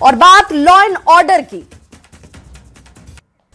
और बात law and order की।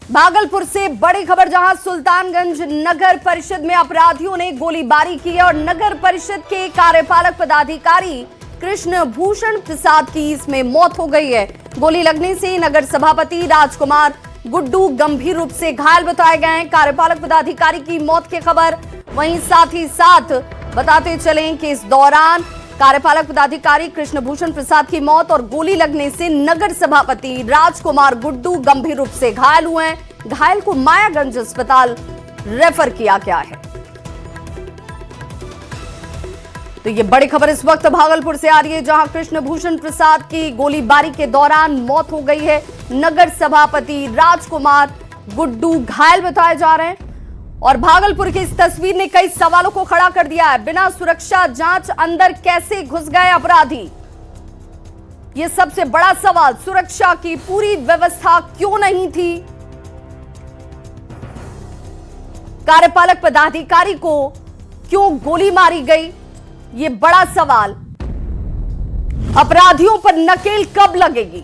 भागलपुर से बड़ी खबर, जहां सुल्तानगंज नगर परिषद में अपराधियों ने गोलीबारी की है और नगर परिषद के कार्यपालक पदाधिकारी कृष्ण भूषण प्रसाद की इसमें मौत हो गई है। गोली लगने से नगर सभापति राजकुमार गुड्डू गंभीर रूप से घायल बताए गए हैं। कार्यपालक पदाधिकारी की मौत की खबर, वहीं साथ ही साथ बताते चलें कि इस दौरान कार्यपालक पदाधिकारी कृष्ण भूषण प्रसाद की मौत और गोली लगने से नगर सभापति राजकुमार गुड्डू गंभीर रूप से घायल हुए हैं। घायल को मायागंज अस्पताल रेफर किया गया है। तो ये बड़ी खबर इस वक्त भागलपुर से आ रही है, जहां कृष्ण भूषण प्रसाद की गोलीबारी के दौरान मौत हो गई है। नगर सभापति राजकुमार गुड्डू घायल बताए जा रहे हैं और भागलपुर की इस तस्वीर ने कई सवालों को खड़ा कर दिया है। बिना सुरक्षा जांच अंदर कैसे घुस गए अपराधी, यह सबसे बड़ा सवाल। सुरक्षा की पूरी व्यवस्था क्यों नहीं थी? कार्यपालक पदाधिकारी को क्यों गोली मारी गई, यह बड़ा सवाल। अपराधियों पर नकेल कब लगेगी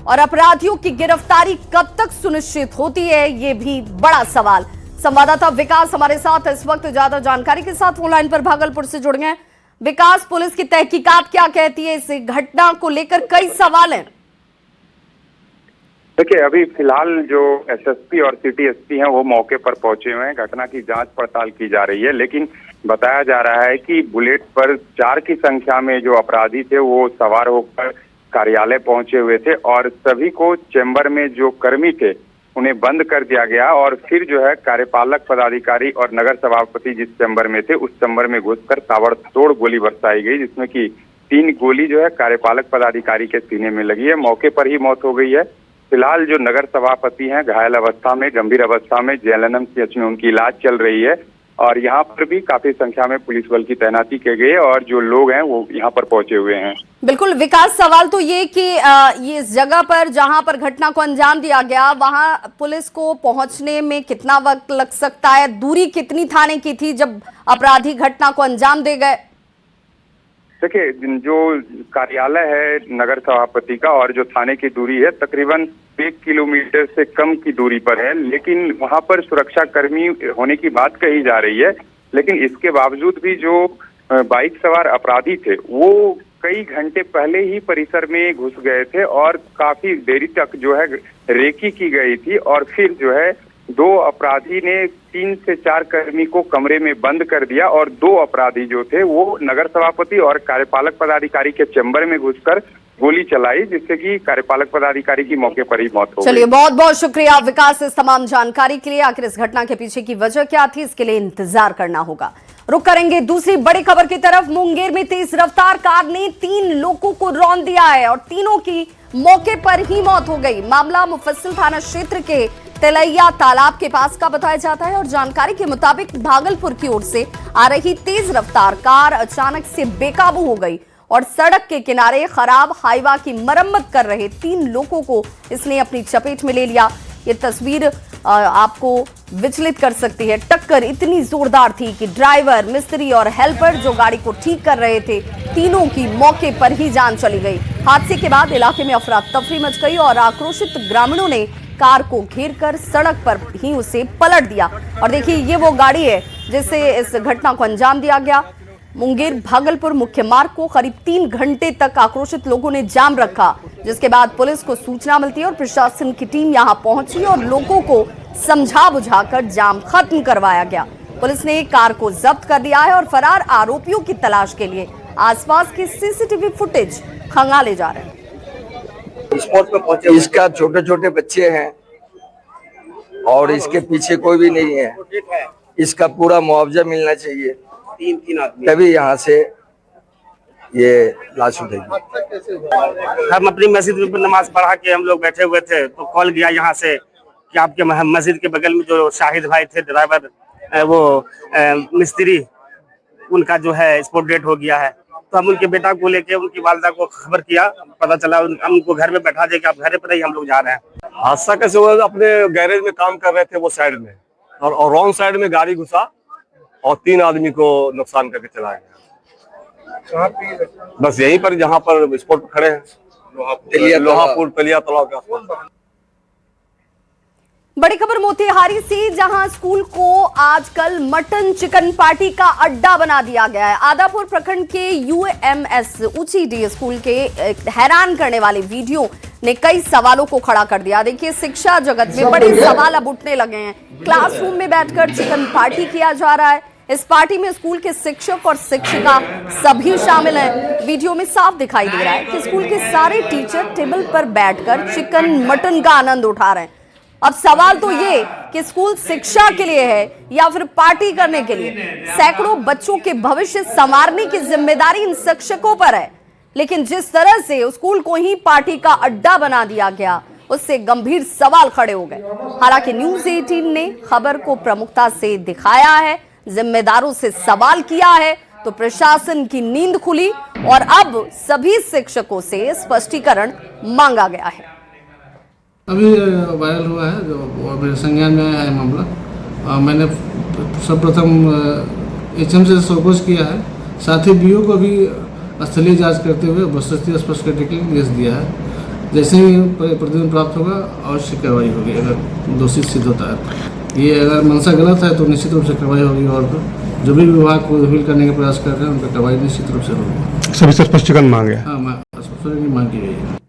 और अपराधियों की गिरफ्तारी कब तक सुनिश्चित होती है, यह भी बड़ा सवाल। संवाददाता विकास हमारे साथ इस वक्त ज्यादा जानकारी के साथ ऑनलाइन पर भागलपुर से जुड़ गए। विकास, पुलिस की तहकीकात क्या कहती है? इस घटना को लेकर कई सवाल हैं। देखिए, अभी फिलहाल जो एसएसपी और सिटी एसपी हैं वो मौके पर पहुंचे हुए हैं। घटना की जांच पड़ताल की जा रही है, लेकिन बताया जा रहा है कि बुलेट पर 4 की संख्या में जो अपराधी थे वो सवार होकर कार्यालय पहुंचे हुए थे और सभी को चेंबर में जो कर्मी थे उन्हें बंद कर दिया गया और फिर जो है कार्यपालक पदाधिकारी और नगर सभापति जिस चेंबर में थे उस चेंबर में घुसकर ताबड़तोड़ गोली बरसाई गई, जिसमें कि 3 गोली जो है कार्यपालक पदाधिकारी के सीने में लगी है। मौके पर ही मौत हो गई है। फिलहाल जो नगर सभापति हैं घायल अवस्था में, गंभीर अवस्था में JLNM में उनकी इलाज चल रही है और यहाँ पर भी काफी संख्या में पुलिस बल की तैनाती की गई है और जो लोग हैं वो यहाँ पर पहुंचे हुए हैं। बिल्कुल विकास, सवाल तो ये कि ये इस जगह पर जहां पर घटना को अंजाम दिया गया वहां पुलिस को पहुंचने में कितना वक्त लग सकता है? दूरी कितनी थाने की थी जब अपराधी घटना को अंजाम दे गए? देखिए, जो कार्यालय है नगर सभापति का और जो थाने की दूरी है तकरीबन 1 किलोमीटर से कम की दूरी पर है, लेकिन वहां पर सुरक्षा कर्मी होने की बात कही जा रही है। लेकिन इसके बावजूद भी जो बाइक सवार अपराधी थे वो कई घंटे पहले ही परिसर में घुस गए थे और काफी देरी तक जो है रेकी की गई थी और फिर जो है 2 अपराधी ने 3 से 4 कर्मी को कमरे में बंद कर दिया और 2 अपराधी जो थे वो नगर सभापति और कार्यपालक पदाधिकारी के चेंबर में घुसकर गोली चलाई, जिससे कि कार्यपालक पदाधिकारी की मौके पर ही मौत हो गई। चलिए, बहुत बहुत शुक्रिया विकास इस तमाम जानकारी के लिए। आखिर इस घटना के पीछे की वजह क्या थी, इसके लिए इंतजार करना होगा। रुक करेंगे दूसरी बड़ी खबर की तरफ। मुंगेर में तेज रफ्तार कार ने 3 लोगों को रौंद दिया है और तीनों की मौके पर ही मौत हो गई। मामला मुफस्सिल थाना क्षेत्र के तेलैया तालाब के पास का बताया जाता है और जानकारी के मुताबिक भागलपुर की ओर से आ रही तेज रफ्तार कार अचानक से बेकाबू हो गई और सड़क के किनारे खराब हाईवा की मरम्मत कर रहे 3 लोगों को इसने अपनी चपेट में ले लिया। ये तस्वीर आपको विचलित कर सकती है। टक्कर इतनी जोरदार थी कि ड्राइवर, मिस्त्री और हेल्पर जो गाड़ी को ठीक कर रहे थे, तीनों की मौके पर ही जान चली गई। हादसे के बाद इलाके में अफरा तफरी मच गई और आक्रोशित ग्रामीणों ने कार को घेर कर सड़क पर ही उसे पलट दिया। और देखिए, ये वो गाड़ी है जिससे इस घटना को अंजाम दिया गया। मुंगेर भागलपुर मुख्य मार्ग को करीब 3 घंटे तक आक्रोशित लोगों ने जाम रखा, जिसके बाद पुलिस को सूचना मिलती है और प्रशासन की टीम यहां पहुंची और लोगों को समझा बुझाकर जाम खत्म करवाया गया। पुलिस ने कार को जब्त कर लिया है और फरार आरोपियों की तलाश के लिए आसपास की सीसीटीवी फुटेज खंगाले जा रहे हैं। इसका छोटे छोटे बच्चे हैं और इसके पीछे कोई भी नहीं है। इसका पूरा मुआवजा मिलना चाहिए, 3 आदमी, तभी यहाँ से ये लाश उठेगी। हम अपनी मस्जिद में नमाज पढ़ा के हम लोग बैठे हुए थे तो कॉल गया यहाँ से कि आपके मस्जिद के बगल में जो शाहिद भाई थे ड्राइवर, वो मिस्त्री, उनका जो है स्पॉट डेट हो गया है। तो हम उनके बेटा को लेके उनकी वालदा को खबर किया, पता चला हम उनको घर में बैठा दे कि आप घर पर ही हम लोग जा रहे हैं। हादसा कैसे हुआ? अपने गैरेज में काम कर रहे थे वो साइड में और रॉन्ग साइड में गाड़ी घुसा और 3 आदमी को नुकसान करके चला गया। बस यहीं पर जहाँ पर स्पॉट पर खड़े हैं। लोहापुर पलिया तालाब के आसपास। बड़ी खबर मोतिहारी से, जहां स्कूल को आजकल मटन चिकन पार्टी का अड्डा बना दिया गया है। आदापुर प्रखंड के यूएमएस ऊंची स्कूल के हैरान करने वाले वीडियो ने कई सवालों को खड़ा कर दिया। देखिए, शिक्षा जगत में बड़े सवाल अब उठने लगे हैं। क्लासरूम में बैठकर चिकन पार्टी किया जा रहा है। इस पार्टी में स्कूल के शिक्षक और शिक्षिका सभी शामिल हैं। वीडियो में साफ दिखाई दे रहा है कि स्कूल के सारे टीचर टेबल पर बैठकर चिकन मटन का आनंद उठा रहे हैं। अब सवाल तो ये कि स्कूल शिक्षा के लिए है या फिर पार्टी करने के लिए। सैकड़ों बच्चों के भविष्य संवारने की जिम्मेदारी इन शिक्षकों पर है, लेकिन जिस तरह से स्कूल को ही पार्टी का अड्डा बना दिया गया, उससे गंभीर सवाल खड़े हो गए। हालांकि न्यूज़ 18 ने खबर को प्रमुखता से दिखाया है, जिम्मेदारों से सवाल किया है, तो प्रशासन की नींद खुली और अब सभी शिक्षकों से स्पष्टीकरण मांगा गया है। अभी वायरल हुआ है, जो मेरे संज्ञान में आया है मामला। मैंने सर्वप्रथम एचएम से शोकोज किया है, साथ ही बीओ को भी स्थलीय जांच करते हुए वस्तुस्थिति स्पष्ट करने के लिए निर्देश दिया है। जैसे ही प्रतिदिन प्राप्त होगा अवश्य कार्रवाई होगी। अगर दोषी सिद्ध होता है, ये अगर मंशा गलत है तो निश्चित रूप से कार्रवाई होगी, और जो भी विभाग को ढील करने का प्रयास कर रहे हैं उनका कार्रवाई निश्चित रूप से होगी। सभी से स्पष्टीकरण मांगे। हाँ, स्पष्टीकरण की मांग की गई है।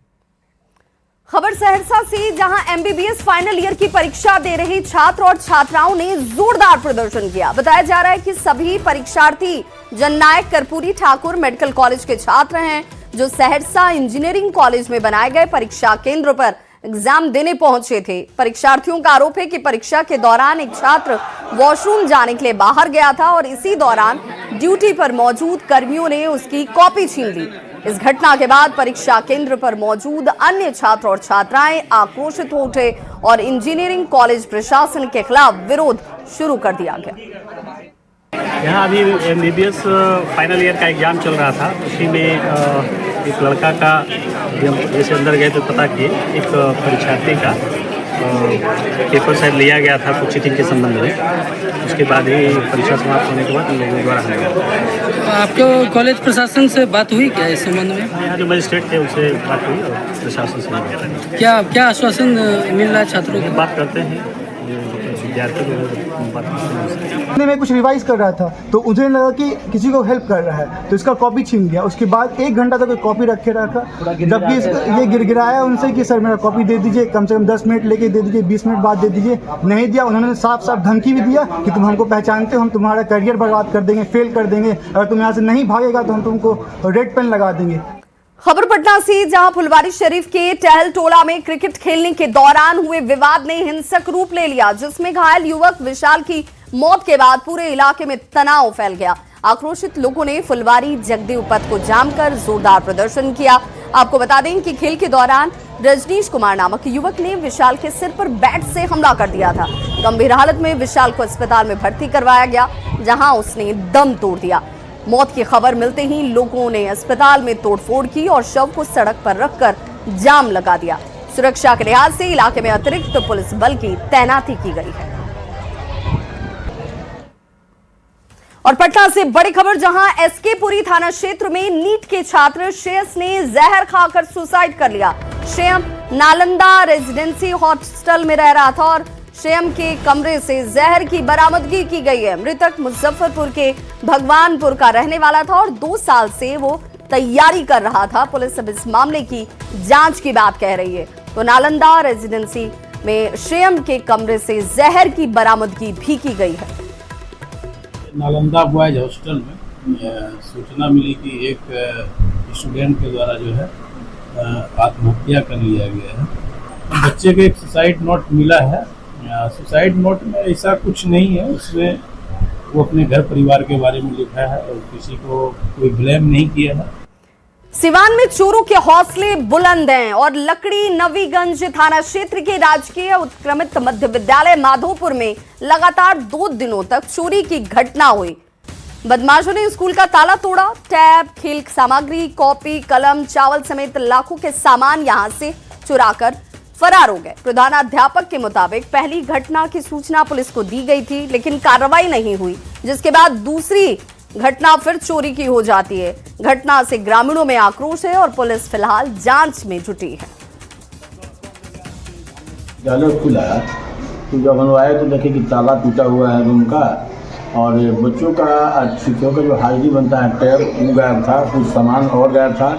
खबर सहरसा से, जहां एमबीबीएस फाइनल ईयर की परीक्षा दे रहे छात्र और छात्राओं ने जोरदार प्रदर्शन किया। बताया जा रहा है कि सभी परीक्षार्थी जननायक कर्पूरी ठाकुर मेडिकल कॉलेज के छात्र हैं, जो सहरसा इंजीनियरिंग कॉलेज में बनाए गए परीक्षा केंद्र पर एग्जाम देने पहुंचे थे। परीक्षार्थियों का आरोप है कि परीक्षा के दौरान एक छात्र वॉशरूम जाने के लिए बाहर गया था और इसी दौरान ड्यूटी पर मौजूद कर्मियों ने उसकी कॉपी छीन ली। इस घटना के बाद परीक्षा केंद्र पर मौजूद अन्य छात्र और छात्राएं आक्रोशित हो उठे और इंजीनियरिंग कॉलेज प्रशासन के खिलाफ विरोध शुरू कर दिया गया। यहाँ अभी एमबीबीएस फाइनल ईयर का एग्ज़ाम चल रहा था। उसी में एक लड़का का, जैसे अंदर गए तो पता किए, एक परीक्षार्थी का पेपर शायद लिया गया था कुछ चीटिंग के संबंध में। उसके बाद ही परीक्षा समाप्त होने के बाद उन लोगों द्वारा हमें गया। आपको कॉलेज प्रशासन से बात हुई क्या इस संबंध में? यहाँ जो मजिस्ट्रेट थे उनसे बात हुई और प्रशासन से क्या आश्वासन मिल रहा है छात्रों को? बात करते हैं, विद्यार्थी लोग बात करते हैं। मैं कुछ रिवाइज कर रहा था तो उन्हें लगा कि किसी को हेल्प कर रहा है, तो इसका कॉपी छीन लिया। उसके बाद 1 घंटा तक कॉपी रखे रखा, जबकि ये गिड़गिड़ाया उनसे कि सर मेरा कॉपी दे दीजिए, कम से कम 10 मिनट लेके दे दीजिए, 20 मिनट बाद दे दीजिए। नहीं दिया। उन्होंने साफ साफ धमकी भी दिया कि तुम हमको पहचानते हो, हम तुम्हारा करियर बर्बाद कर देंगे, फेल कर देंगे, अगर तुम यहाँ से नहीं भागेगा तो हम तुमको रेड पेन लगा देंगे। खबर पटना से, जहां फुलवारी शरीफ के टहल टोला में क्रिकेट खेलने के दौरान हुए विवाद ने हिंसक रूप ले लिया, जिसमें घायल युवक विशाल की मौत के बाद पूरे इलाके में तनाव फैल गया। आक्रोशित लोगों ने फुलवारी जगदेव पथ को जाम कर जोरदार प्रदर्शन किया। आपको बता दें कि खेल के दौरान रजनीश कुमार नामक युवक ने विशाल के सिर पर बैट से हमला कर दिया था। गंभीर हालत में विशाल को अस्पताल में भर्ती करवाया गया, जहां उसने दम तोड़ दिया। मौत की खबर मिलते ही लोगों ने अस्पताल में तोड़फोड़ की और शव को सड़क पर रखकर जाम लगा दिया। सुरक्षा के लिहाज से इलाके में अतिरिक्त पुलिस बल की तैनाती की गई है। और पटना से बड़ी खबर, जहां एसकेपुरी थाना क्षेत्र में नीट के छात्र श्रेयस ने जहर खाकर सुसाइड कर लिया। श्रेयम नालंदा रेजिडेंसी हॉस्टल में रह रहा था और श्रेयम के कमरे से जहर की बरामदगी की गई है। मृतक मुजफ्फरपुर के भगवानपुर का रहने वाला था और 2 साल से वो तैयारी कर रहा था। पुलिस अब इस मामले की जांच की बात कह रही है। तो नालंदा रेजिडेंसी में श्रेयम के कमरे से जहर की बरामदगी भी की गई है। नालंदा बॉयज हॉस्टल में सूचना मिली कि एक स्टूडेंट के द्वारा जो है आत्महत्या कर लिया गया है। बच्चे के एक सुसाइड नोट मिला है। सुसाइड नोट में ऐसा कुछ नहीं है, उसमें वो अपने घर परिवार के बारे में लिखा है और किसी को कोई ब्लेम नहीं किया है। सिवान में चोरों के हौसले बुलंद हैं और लकड़ी नवीगंज थाना क्षेत्र के राजकीय उत्क्रमित मध्य विद्यालय माधोपुर में लगातार 2 दिनों तक चोरी की घटना हुई। बदमाशों ने स्कूल का ताला तोड़ा, टैब, खेल सामग्री, कॉपी, कलम, चावल समेत लाखों के सामान यहां से चुराकर फरार हो गए। प्रधानाध्यापक के मुताबिक पहली घटना की सूचना पुलिस को दी गई थी, लेकिन कार्रवाई नहीं हुई, जिसके बाद दूसरी घटना फिर चोरी की हो जाती है। घटना से ग्रामीणों में आक्रोश है और पुलिस फिलहाल जांच में जुटी है। जाले खुला तो जब हम आए तो देखे कि ताला टूटा हुआ है रूम का, और बच्चों का शिक्षकों का जो हाजिरी बनता है टैब वो गायब था, कुछ सामान और गायब था,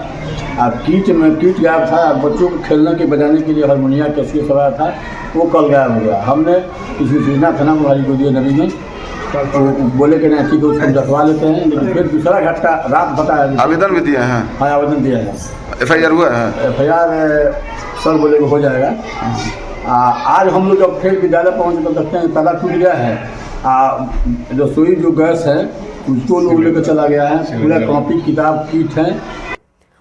किट गायब था, बच्चों को खेलने के बजाने के लिए हारमोनिया कैसे सवाया था वो कल गायब हो गया। हमने इसकी सूचना थाना मुहारी को दिए नबी में, तो बोले कि नहीं ठीक है उसको रखवा लेते हैं, लेकिन फिर दूसरा घटना रात बताया। आवेदन भी दिया है? हाँ आवेदन दिया है। FIR हुआ है? FIR सर बोले कि हो जाएगा। आज हम लोग जब फिर विद्यालय पहुँचे तो देखते हैं ताला टूट गया है, रसोई जो गैस है उसको लोग लेकर चला गया है, पूरा कॉपी किताब किट है।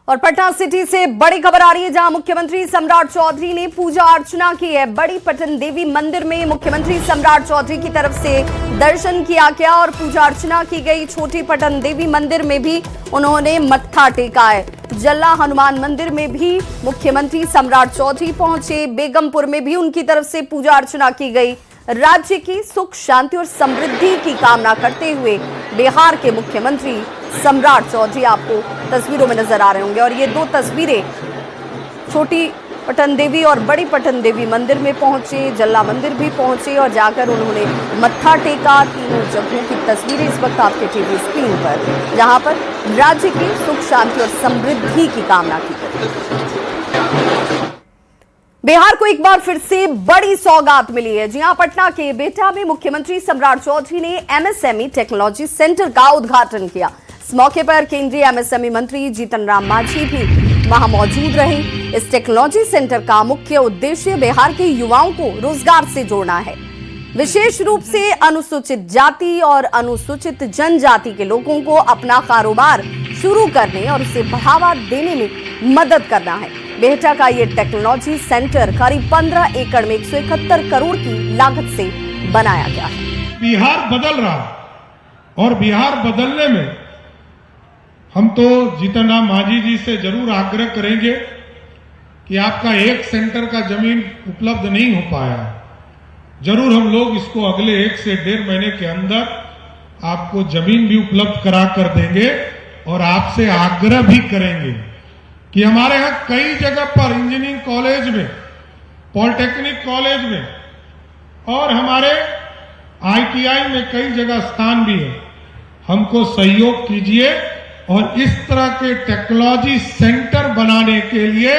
और पटना सिटी से बड़ी खबर आ रही है, जहां मुख्यमंत्री सम्राट चौधरी ने पूजा अर्चना की है। बड़ी पटन देवी मंदिर में मुख्यमंत्री सम्राट चौधरी की तरफ से दर्शन किया गया और पूजा अर्चना की गई। छोटी पटन देवी मंदिर में भी उन्होंने मत्था टेका है। जल्ला हनुमान मंदिर में भी मुख्यमंत्री सम्राट चौधरी पहुंचे। बेगमपुर में भी उनकी तरफ से पूजा अर्चना की गई। राज्य की सुख शांति और समृद्धि की कामना करते हुए बिहार के मुख्यमंत्री सम्राट चौधरी आपको तस्वीरों में नजर आ रहे होंगे। और ये दो तस्वीरें छोटी पटन देवी और बड़ी पटन देवी मंदिर में पहुंचे, जल्ला मंदिर भी पहुंचे और जाकर उन्होंने मत्था टेका। तीनों जगहों की तस्वीरें इस वक्त आपके टीवी स्क्रीन पर, जहां पर राज्य की सुख शांति और समृद्धि की कामना की गई। बिहार को एक बार फिर से बड़ी सौगात मिली है। जी हां, पटना के बेटा में मुख्यमंत्री सम्राट चौधरी ने MSME टेक्नोलॉजी सेंटर का उद्घाटन किया। इस मौके पर केंद्रीय MSME मंत्री जीतन राम मांझी भी वहां मौजूद रहे। इस टेक्नोलॉजी सेंटर का मुख्य उद्देश्य बिहार के युवाओं को रोजगार से जोड़ना है, विशेष रूप से अनुसूचित जाति और अनुसूचित जनजाति के लोगों को अपना कारोबार शुरू करने और उसे बढ़ावा देने में मदद करना है। बेहटा का ये टेक्नोलॉजी सेंटर करीब 15 एकड़ में 171 करोड़ की लागत से बनाया गया है। बिहार बदल रहा और बिहार बदलने में हम तो जीतन राम मांझी जी से जरूर आग्रह करेंगे कि आपका एक सेंटर का जमीन उपलब्ध नहीं हो पाया, जरूर हम लोग इसको अगले 1 से 1.5 महीने के अंदर आपको जमीन भी उपलब्ध करा कर देंगे। और आपसे आग्रह भी करेंगे कि हमारे यहाँ कई जगह पर इंजीनियरिंग कॉलेज में, पॉलिटेक्निक कॉलेज में और हमारे ITI में कई जगह स्थान भी है। हमको सहयोग कीजिए और इस तरह के टेक्नोलॉजी सेंटर बनाने के लिए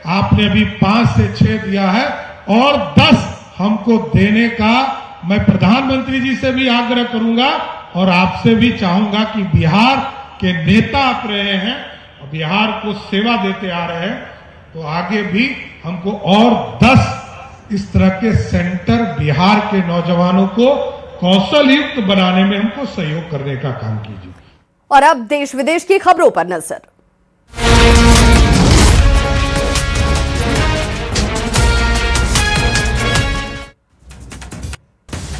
आपने अभी 5 से 6 दिया है और 10 हमको देने का मैं प्रधानमंत्री जी से भी आग्रह करूंगा और आपसे भी चाहूंगा कि बिहार के नेता आप रहे हैं और बिहार को सेवा देते आ रहे हैं, तो आगे भी हमको और 10 इस तरह के सेंटर बिहार के नौजवानों को कौशल युक्त बनाने में हमको सहयोग करने का काम कीजिए। और अब देश विदेश की खबरों पर नजर।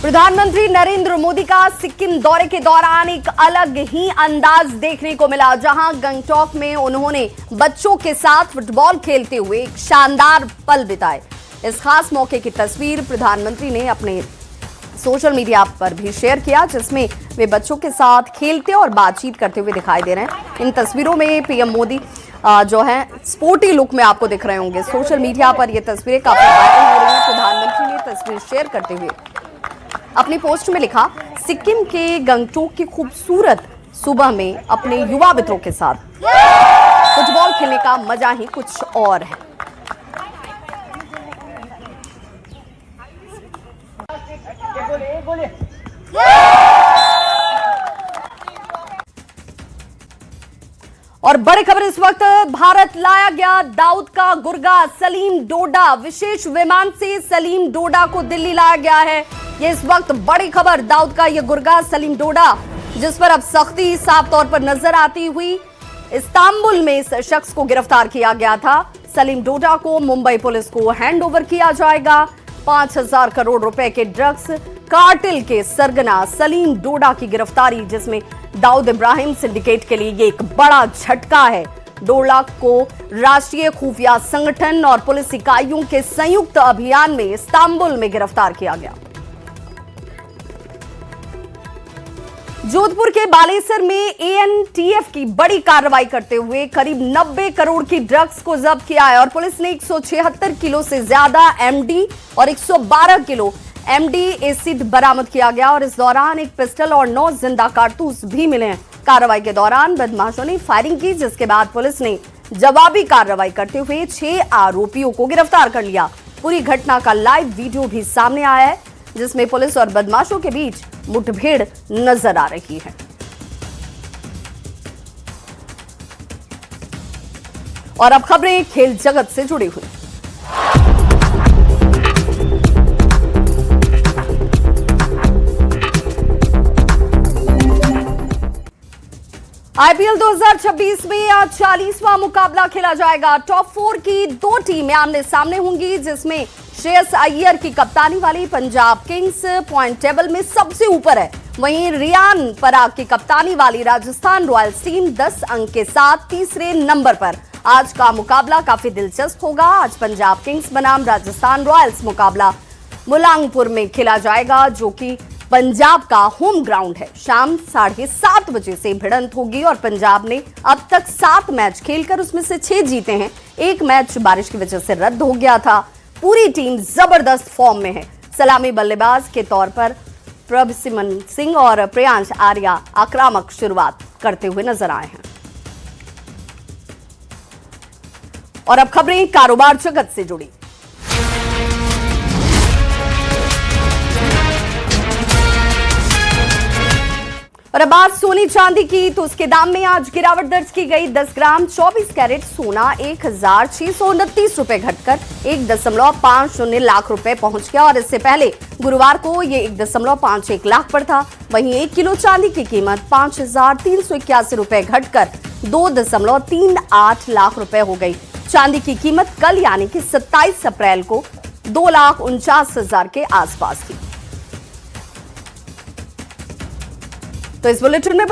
प्रधानमंत्री नरेंद्र मोदी का सिक्किम दौरे के दौरान एक अलग ही अंदाज देखने को मिला, जहां गंगटोक में उन्होंने बच्चों के साथ फुटबॉल खेलते हुए एक शानदार पल बिताए। इस खास मौके की तस्वीर प्रधानमंत्री ने अपने सोशल मीडिया पर भी शेयर किया, जिसमें वे बच्चों के साथ खेलते और बातचीत करते हुए दिखाई दे रहे हैं। इन तस्वीरों में पीएम मोदी जो है स्पोर्टी लुक में आपको दिख रहे होंगे। सोशल मीडिया पर ये तस्वीरें काफी वायरल हो रही हैं। प्रधानमंत्री ने तस्वीर शेयर करते हुए अपनी पोस्ट में लिखा, सिक्किम के गंगटोक की खूबसूरत सुबह में अपने युवा मित्रों के साथ फुटबॉल खेलने का मजा ही कुछ और है। और बड़ी खबर इस वक्त, भारत लाया गया दाऊद का गुर्गा सलीम डोडा। विशेष विमान से सलीम डोडा को दिल्ली लाया गया है। ये इस वक्त बड़ी खबर, दाऊद का ये गुर्गा सलीम डोडा, जिस पर अब सख्ती साफ तौर पर नजर आती हुई। इस्तांबुल में इस शख्स को गिरफ्तार किया गया था। सलीम डोडा को मुंबई पुलिस को हैंडओवर किया जाएगा। 5,000 करोड़ रुपए के ड्रग्स कार्टेल के सरगना सलीम डोडा की गिरफ्तारी, जिसमें दाऊद इब्राहिम सिंडिकेट के लिए ये एक बड़ा झटका है। डोडा को राष्ट्रीय खुफिया संगठन और पुलिस इकाइयों के संयुक्त अभियान में इस्तांबुल में गिरफ्तार किया गया। जोधपुर के बालेसर में एएनटीएफ की बड़ी कार्रवाई करते हुए करीब 90 करोड़ की ड्रग्स को जब्त किया है और पुलिस ने 176 किलो से ज्यादा एमडी और 112 किलो एमडी एसिड बरामद किया गया और इस दौरान एक पिस्टल और 9 जिंदा कारतूस भी मिले हैं। कार्रवाई के दौरान बदमाशों ने फायरिंग की, जिसके बाद पुलिस ने जवाबी कार्रवाई करते हुए 6 आरोपियों को गिरफ्तार कर लिया। पूरी घटना का लाइव वीडियो भी सामने आया है, जिसमें पुलिस और बदमाशों के बीच मुठभेड़ नजर आ रही है। और अब खबरें खेल जगत से जुड़ी हुई। आईपीएल 2026 में आज 40वां मुकाबला खेला जाएगा। टॉप 4 की 2 टीमें आमने सामने होंगी, जिसमें श्रेयस अय्यर की कप्तानी वाली पंजाब किंग्स पॉइंट टेबल में सबसे ऊपर है। वहीं रियान पराग की कप्तानी वाली राजस्थान रॉयल्स टीम 10 अंक के साथ तीसरे नंबर पर। आज का मुकाबला काफी दिलचस्प होगा। आज पंजाब किंग्स बनाम राजस्थान रॉयल्स मुकाबला मुलांगपुर में खेला जाएगा, जो कि पंजाब का होम ग्राउंड है। शाम 7:30 बजे से भिड़ंत होगी और पंजाब ने अब तक 7 मैच खेलकर उसमें से 6 जीते हैं। एक मैच बारिश की वजह से रद्द हो गया था। पूरी टीम जबरदस्त फॉर्म में है। सलामी बल्लेबाज के तौर पर प्रभसिमन सिंह और प्रियांश आर्या आक्रामक शुरुआत करते हुए नजर आए हैं। और अब खबरें कारोबार जगत से जुड़ी। और अब बात सोने चांदी की, तो उसके दाम में आज गिरावट दर्ज की गई। 10 ग्राम 24 कैरेट सोना 1,629 रुपए घटकर 1.50 लाख रुपए पहुंच गया और इससे पहले गुरुवार को ये 1.51 लाख पर था। वहीं 1 किलो चांदी की कीमत 5,381 रुपए घटकर 2.38 लाख रुपए हो गई। चांदी की कीमत कल यानी कि 27 अप्रैल को 2,49,000 के आसपास थी। तो इस बुलेटिन में